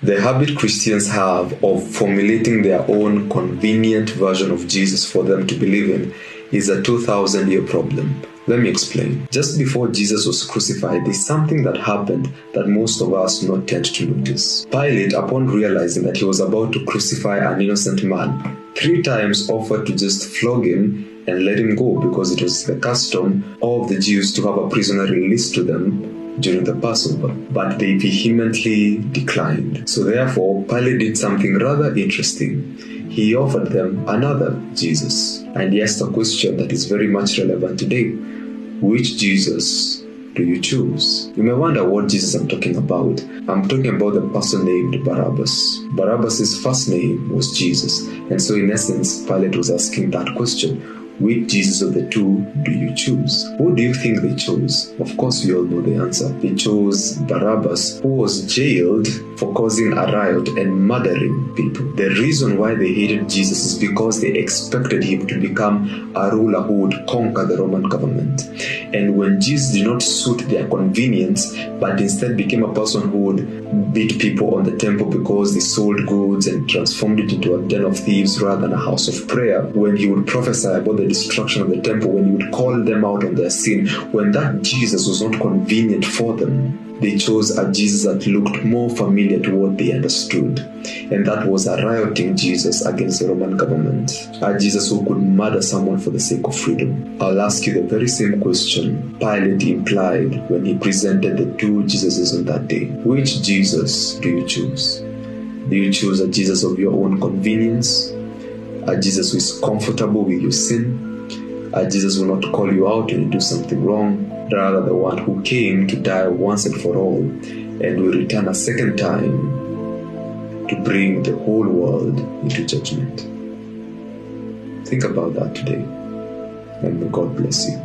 The habit Christians have of formulating their own convenient version of Jesus for them to believe in is a 2,000-year problem. Let me explain. Just before Jesus was crucified, there's something that happened that most of us do not tend to notice. Pilate, upon realizing that he was about to crucify an innocent man, 3 times offered to just flog him and let him go, because it was the custom of the Jews to have a prisoner released to them during the Passover, but they vehemently declined. So therefore, Pilate did something rather interesting. He offered them another Jesus, and he asked a question that is very much relevant today. Which Jesus do you choose? You may wonder what Jesus I'm talking about. I'm talking about the person named Barabbas. Barabbas' first name was Jesus, and so in essence, Pilate was asking that question. Which Jesus of the 2 do you choose? Who do you think they chose? Of course, we all know the answer. They chose Barabbas, who was jailed for causing a riot and murdering people. The reason why they hated Jesus is because they expected him to become a ruler who would conquer the Roman government. And when Jesus did not suit their convenience, but instead became a person who would beat people on the temple because they sold goods and transformed it into a den of thieves rather than a house of prayer, when he would prophesy about the destruction of the temple, when he would call them out on their sin, when that Jesus was not convenient for them, they chose a Jesus that looked more familiar to what they understood. And that was a rioting Jesus against the Roman government. A Jesus who could murder someone for the sake of freedom. I'll ask you the very same question Pilate implied when he presented the 2 Jesuses on that day. Which Jesus do you choose? Do you choose a Jesus of your own convenience? A Jesus who is comfortable with your sin? A Jesus will not call you out when you do something wrong? Rather, the one who came to die once and for all and will return a second time to bring the whole world into judgment. Think about that today, and may God bless you.